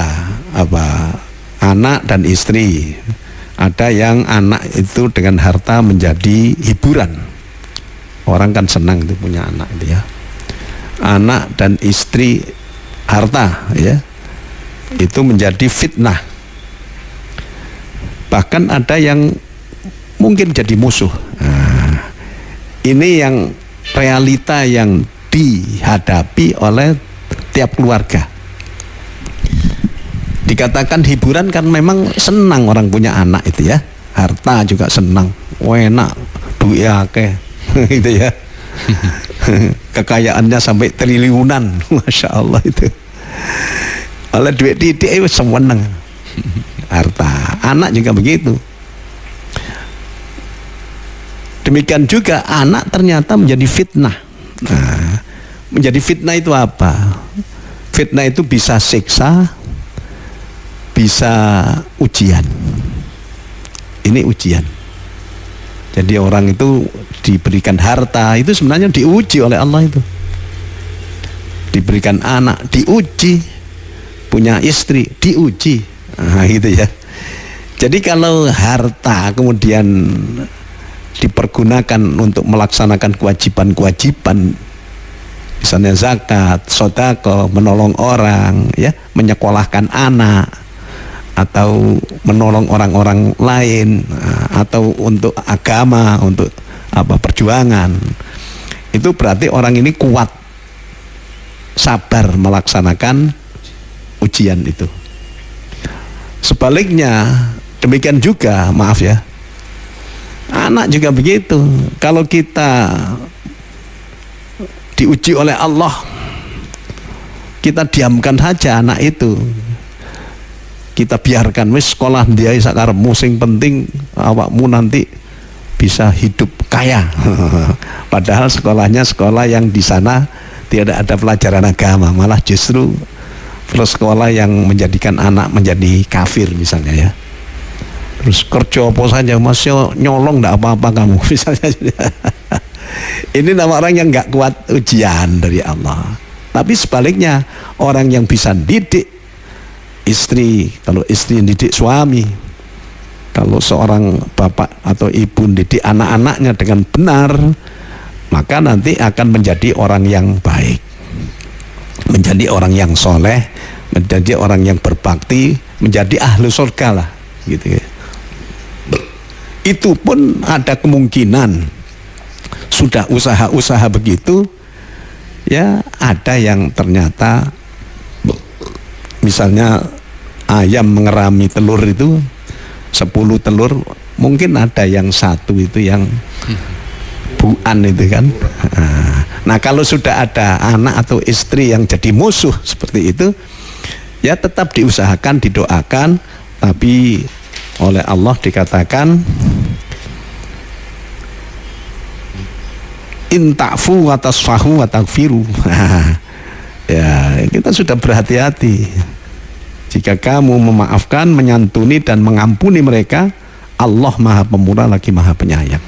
apa? Anak dan istri. Ada yang anak itu dengan harta menjadi hiburan. Orang kan senang itu punya anak itu ya. Anak dan istri harta ya, itu menjadi fitnah. Bahkan ada yang mungkin jadi musuh. Nah, ini yang realita yang dihadapi oleh tiap keluarga. Dikatakan hiburan kan memang senang orang punya anak itu ya. Harta juga senang, enak, duit akeh gitu ya. Kekayaannya sampai triliunan, masya Allah itu. Oleh duit titik itu seneng. Harta, anak juga begitu. Demikian juga anak ternyata menjadi fitnah. Nah, menjadi fitnah itu apa? Fitnah itu bisa siksa, bisa ujian. Ini ujian. Jadi orang itu diberikan harta, itu sebenarnya diuji oleh Allah itu. Diberikan anak, diuji. Punya istri, diuji. Nah, gitu ya. Jadi kalau harta kemudian dipergunakan untuk melaksanakan kewajiban-kewajiban, misalnya zakat, sedekah, menolong orang, ya, menyekolahkan anak, atau menolong orang-orang lain, atau untuk agama, untuk apa, perjuangan, itu berarti orang ini kuat, sabar melaksanakan ujian itu. Sebaliknya demikian juga, maaf ya, anak juga begitu. Kalau kita diuji oleh Allah, kita diamkan saja anak itu, kita biarkan wis sekolah dia sakarepmu, sing penting awakmu nanti bisa hidup kaya. Padahal sekolahnya sekolah yang di sana tidak ada pelajaran agama, malah justru sekolah yang menjadikan anak menjadi kafir misalnya ya. Terus kerja apa saja, masih nyolong enggak apa-apa kamu misalnya. Ini nama orang yang enggak kuat ujian dari Allah. Tapi sebaliknya, orang yang bisa didik istri, kalau istri didik suami, kalau seorang bapak atau ibu didik anak-anaknya dengan benar, maka nanti akan menjadi orang yang baik, menjadi orang yang soleh, menjadi orang yang berbakti, menjadi ahlu surga lah, gitu ya. Itu pun ada kemungkinan sudah usaha-usaha begitu, ya ada yang ternyata misalnya ayam mengerami telur itu 10 telur, mungkin ada yang satu itu yang buan itu kan. Nah, kalau sudah ada anak atau istri yang jadi musuh seperti itu, ya tetap diusahakan, didoakan, tapi oleh Allah dikatakan in ta'fu wa tasfahu wa taghfiru. Ya, kita sudah berhati-hati. Jika kamu memaafkan, menyantuni dan mengampuni mereka, Allah Maha Pemurah lagi Maha Penyayang.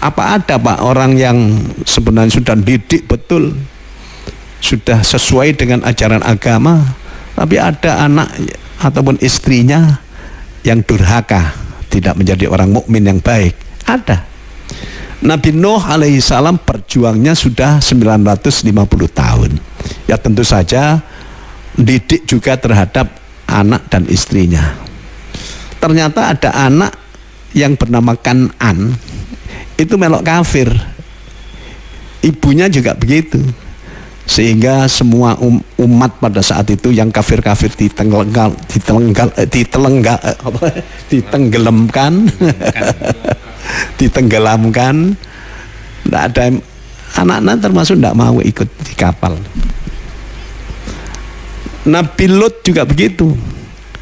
Apa ada Pak orang yang sebenarnya sudah didik betul, sudah sesuai dengan ajaran agama, Tapi ada anak ataupun istrinya yang durhaka, tidak menjadi orang mukmin yang baik. Ada. Nabi Nuh alaihi salam berjuangnya sudah 950 tahun. Ya tentu saja didik juga terhadap anak dan istrinya. Ternyata ada anak yang bernama Kan'an, itu melok kafir. Ibunya juga begitu. Sehingga semua umat pada saat itu yang kafir-kafir ditenggelamkan, ditenggelamkan. Tidak ada anak-anak termasuk tidak mau ikut di kapal. Nabi Lut juga begitu.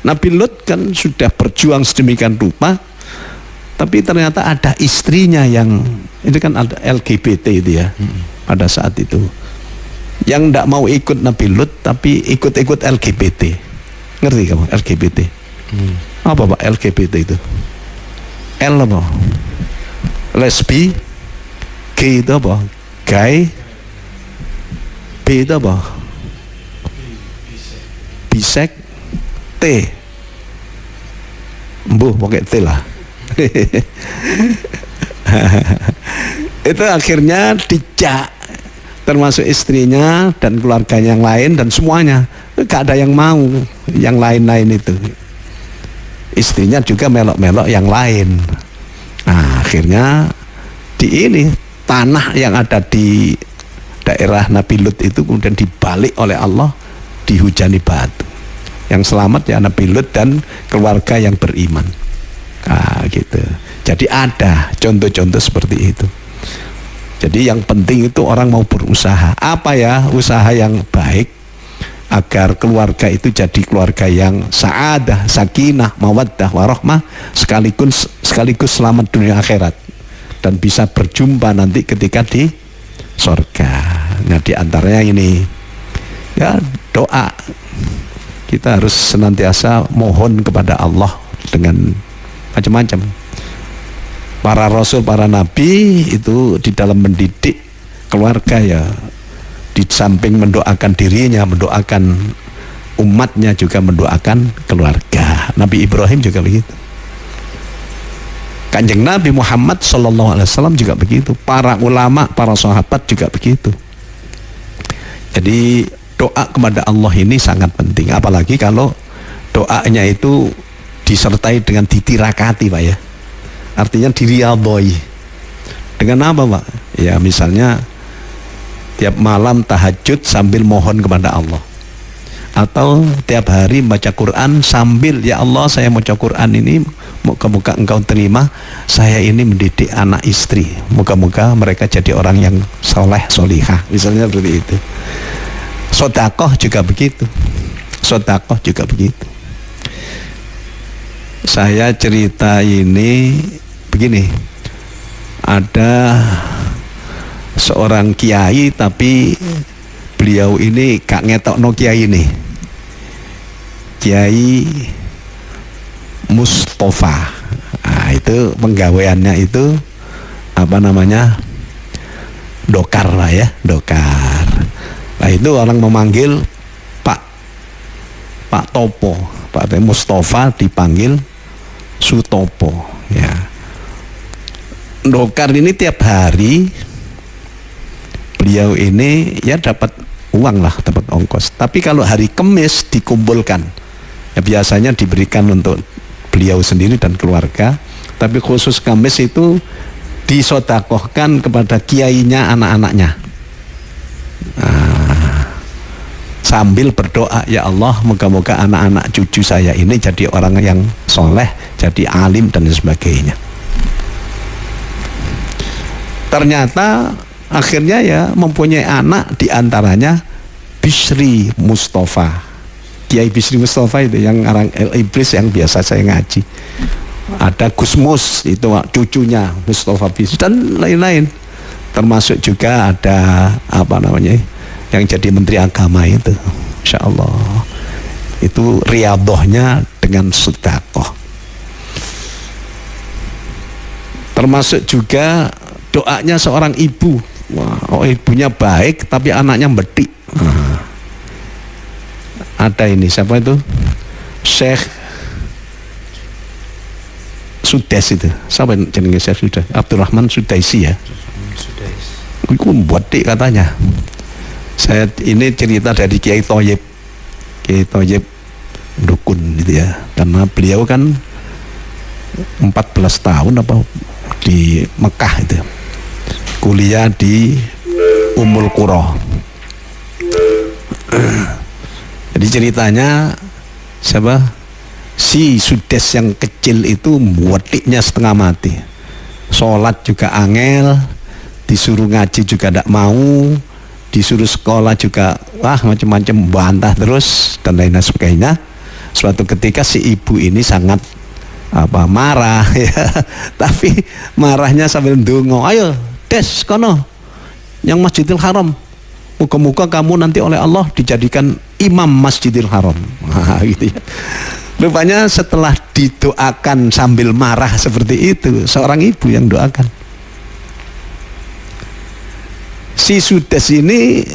Nabi Lut kan sudah berjuang sedemikian rupa, tapi ternyata ada istrinya yang itu kan ada LGBT itu ya, pada saat itu, yang tidak mau ikut Nabi Lut tapi ikut-ikut LGBT. Ngerti kamu LGBT? Apa Pak LGBT itu? L apa? Lesbi. G itu apa? Gay. B itu apa? Bisek. T. Mbuh pakai T lah. Itu akhirnya dijak, termasuk istrinya dan keluarganya yang lain dan semuanya, gak ada yang mau yang lain-lain itu. Istrinya juga melok-melok yang lain. Nah, akhirnya di ini tanah yang ada di daerah Nabi Lut itu kemudian dibalik oleh Allah, dihujani batu. Yang selamat ya Nabi Lut dan keluarga yang beriman. Nah, gitu. Jadi ada contoh-contoh seperti itu. Jadi yang penting itu orang mau berusaha. Apa ya? Usaha yang baik agar keluarga itu jadi keluarga yang sa'adah, sakinah, mawaddah, warahmah, sekaligus selamat dunia akhirat dan bisa berjumpa nanti ketika di surga. Nah, di antaranya ini ya doa. Kita harus senantiasa mohon kepada Allah dengan macam-macam. Para rasul, para nabi itu di dalam mendidik keluarga ya, di samping mendoakan dirinya, mendoakan umatnya, juga mendoakan keluarga. Nabi Ibrahim juga begitu. Kanjeng Nabi Muhammad SAW juga begitu. Para ulama, para sahabat juga begitu. Jadi doa kepada Allah ini sangat penting. Apalagi kalau doanya itu disertai dengan ditirakati, Pak ya. Artinya diriadhoi. Dengan apa, Pak? Ya misalnya tiap malam tahajud sambil mohon kepada Allah, atau tiap hari baca Quran sambil, ya Allah saya baca Quran ini moga-moga engkau terima, saya ini mendidik anak istri, moga-moga mereka jadi orang yang soleh solihah, misalnya seperti itu. Sodakoh juga begitu. Sodakoh juga begitu. Saya cerita ini begini, ada seorang kiai tapi beliau ini gak ngetokno kiai ini, Kiai Mustafa. Nah, itu penggaweannya itu apa namanya, dokar lah ya, dokar. Nah itu orang memanggil Pak Topo, Pak Mustafa dipanggil Sutopo ya. Dokar ini tiap hari beliau ini ya dapat uang lah, dapat ongkos. Tapi kalau hari Kemis dikumpulkan, ya biasanya diberikan untuk beliau sendiri dan keluarga. Tapi khusus Kemis itu disodakohkan kepada kiainya, anak-anaknya. Nah, sambil berdoa, ya Allah moga-moga anak-anak cucu saya ini jadi orang yang soleh, jadi alim dan sebagainya. Ternyata akhirnya ya mempunyai anak, diantaranya Bisri Mustafa. Kiai Bisri Mustafa itu yang orang iblis yang biasa saya ngaji. Ada Gusmus itu cucunya Mustafa Bisri dan lain-lain. Termasuk juga ada apa namanya yang jadi menteri agama itu, insya Allah itu riyadhahnya dengan sedekah. Termasuk juga doanya seorang ibu. Wah, oh ibunya baik tapi anaknya betik. ada ini siapa itu, Syekh Sudes itu, siapa jenenge Syekh Sudes? Abdurrahman Sudaisi ya. Itu buat dik katanya. Saya ini cerita dari Kiai Thoyib Dukun gitu ya, karena beliau kan 14 tahun apa di Mekah itu, kuliah di Ummul Qura. Jadi ceritanya siapa, si Sudes yang kecil itu muatiknya setengah mati, sholat juga angel, disuruh ngaji juga tidak mau, disuruh sekolah juga wah macam-macam, bantah terus dan lain sebagainya. Suatu ketika si ibu ini sangat marah ya, tapi marahnya sambil ndonga, ayo Des kono yang Masjidil Haram, muka-muka kamu nanti oleh Allah dijadikan imam Masjidil Haram. Nah, gitu ya. Rupanya setelah didoakan sambil marah seperti itu, seorang ibu yang doakan. Si Sudes ini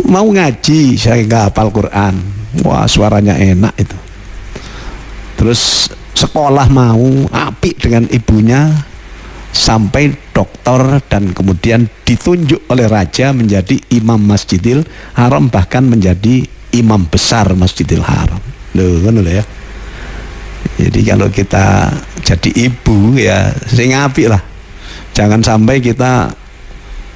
mau ngaji, saya nggak hafal Quran, wah suaranya enak itu. Terus sekolah mau apik dengan ibunya, sampai doktor dan kemudian ditunjuk oleh raja menjadi imam Masjidil Haram, bahkan menjadi imam besar Masjidil Haram. Loh, kan ya. Jadi kalau kita jadi ibu ya sing apik lah. Jangan sampai kita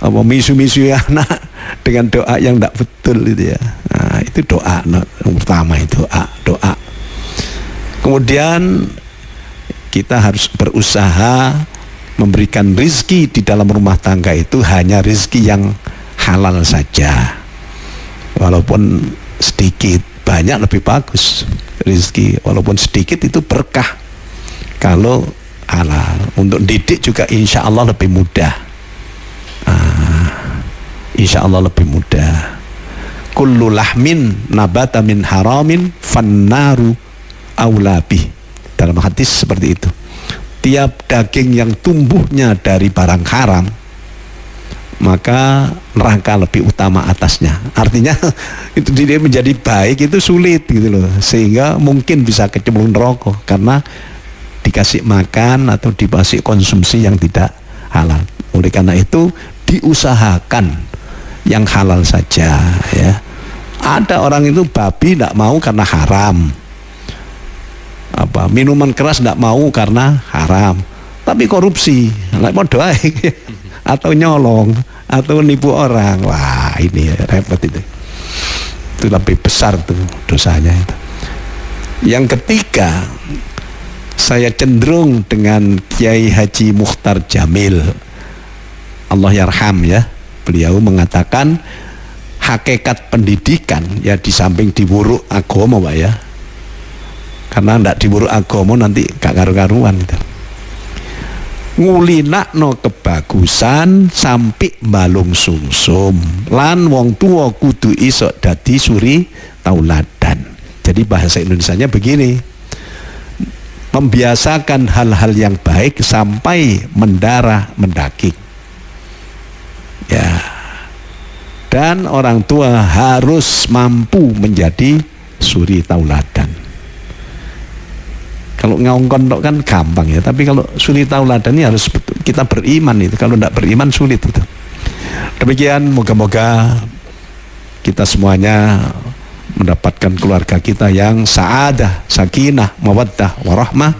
misu-misu anak dengan doa yang tidak betul itu ya. Nah, itu doa yang pertama, itu doa. Kemudian kita harus berusaha memberikan rizki di dalam rumah tangga itu hanya rizki yang halal saja, walaupun sedikit, banyak lebih bagus. Rizki walaupun sedikit itu berkah kalau halal. Untuk didik juga insya Allah lebih mudah, insya Allah lebih mudah. Kullu lahmin nabata min haramin fannaru aulabih, dalam hadis seperti itu. Tiap daging yang tumbuhnya dari barang haram, maka neraka lebih utama atasnya. Artinya itu dia menjadi baik itu sulit gitu loh, sehingga mungkin bisa kecemplung neraka karena dikasih makan atau dikasih konsumsi yang tidak halal. Oleh karena itu diusahakan yang halal saja ya. Ada orang itu babi tidak mau karena haram, minuman keras tidak mau karena haram, tapi korupsi mau doa atau nyolong atau nipu orang, wah ini repot itu lebih besar tuh dosanya itu. Yang ketiga, saya cenderung dengan Kiai Haji Mukhtar Jamil, Allah yarham ya, beliau mengatakan hakikat pendidikan ya di samping diwuruk agama Pak ya, karena ndak diwuruk agama nanti gak karu-karuan gitu. Ngulinakno kebagusan sampai balung sumsum, lan wong tua kudu iso dadi suri tauladan. Jadi bahasa Indonesianya begini, membiasakan hal-hal yang baik sampai mendarah mendaging ya. Dan orang tua harus mampu menjadi suri tauladan. Kalau ngongkon kan gampang ya, tapi kalau suri tauladan ini harus kita beriman itu. Kalau tidak beriman sulit itu. Demikian, moga-moga kita semuanya mendapatkan keluarga kita yang sa'adah, sakinah, mawaddah, warahmah,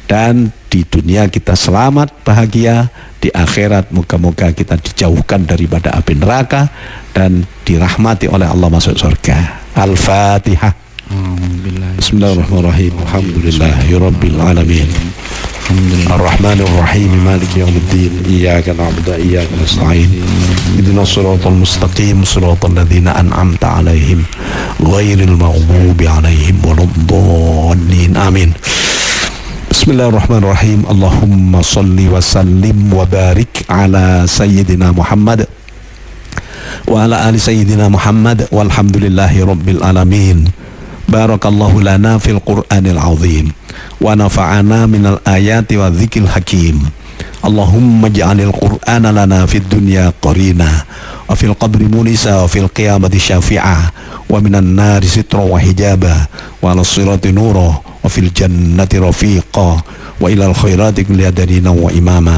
dan di dunia kita selamat, bahagia, di akhirat moga-moga kita dijauhkan daripada api neraka dan dirahmati oleh Allah masuk surga. Al-Fatihah. Bismillahirrahmanirrahim. Alhamdulillahirabbil alamin. Ar-Rahmanir Rahim. Maliki yaumiddin. Iyyaka na'budu wa iyyaka nasta'in. Ihdinas siratal mustaqim, siratal ladzina an'amta 'alaihim ghairil maghdubi 'alaihim waladdallin. Amin. Bismillahirrahmanirrahim. Allahumma salli wa sallim wa barik ala sayyidina Muhammad wa ala ali sayyidina Muhammad walhamdulillahi rabbil alamin. Barakallahu lana fil Qur'anil azim wa nafa'ana minal ayati wa dzikril hakim Allahumma ja'alil Qur'ana lana fid dunya qarina wa fil qabri munisa wa fil qiyamati syafi'a wa minan nari sitra wa hijaba wa ala sirati nura wa fil jannati rafiqa wa ilal khairati kulli hadina wa imama.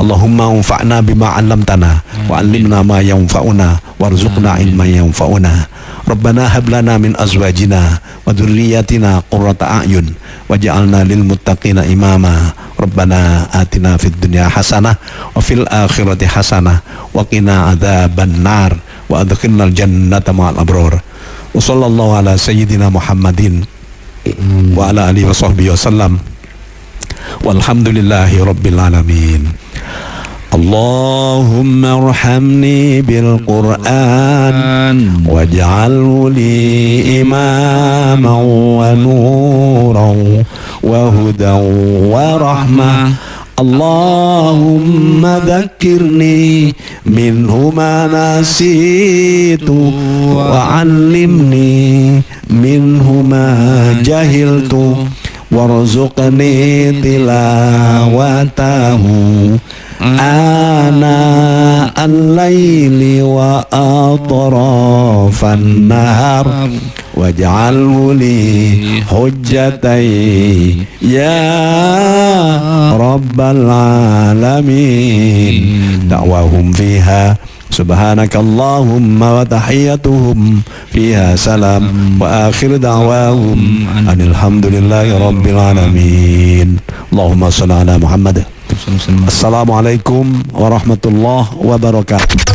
Allahumma anfa'na bima 'allamtana wa 'allimna ma yanfa'una warzuqna ilman yanfa'una. Rabbana hab lana min azwajina wa dhurriyyatina qurrata a'yun waj'alna lil muttaqina imama. Rabbana atina fid dunya hasanah wa fil akhirati hasanah wa qina adzaban nar wa adkhilnal jannata ma'al abrar. Wa sallallahu ala sayyidina Muhammadin wa ala alihi wa sahbihi wasallam. Walhamdulillahi rabbil alamin. Allahumma arhamni bil Qur'an waj'alhu li imaman wa nuran wa hudan wa rahmah. Allahumma dhakkirni minhu ma nasitu wa 'allimni minhu ma jahiltu warzuqni tilawatahu ana al-laili wa atrafan nahar waj'alhu li hujjatai ya rabbal alamin. Da'wahum fiha subhanakallahumma wa tahiyyatuhum fiha salam wa akhir da'wahum alhamdulillahi rabbil alamin. Allahumma shalli ala Muhammad. Assalamualaikum warahmatullahi wabarakatuh.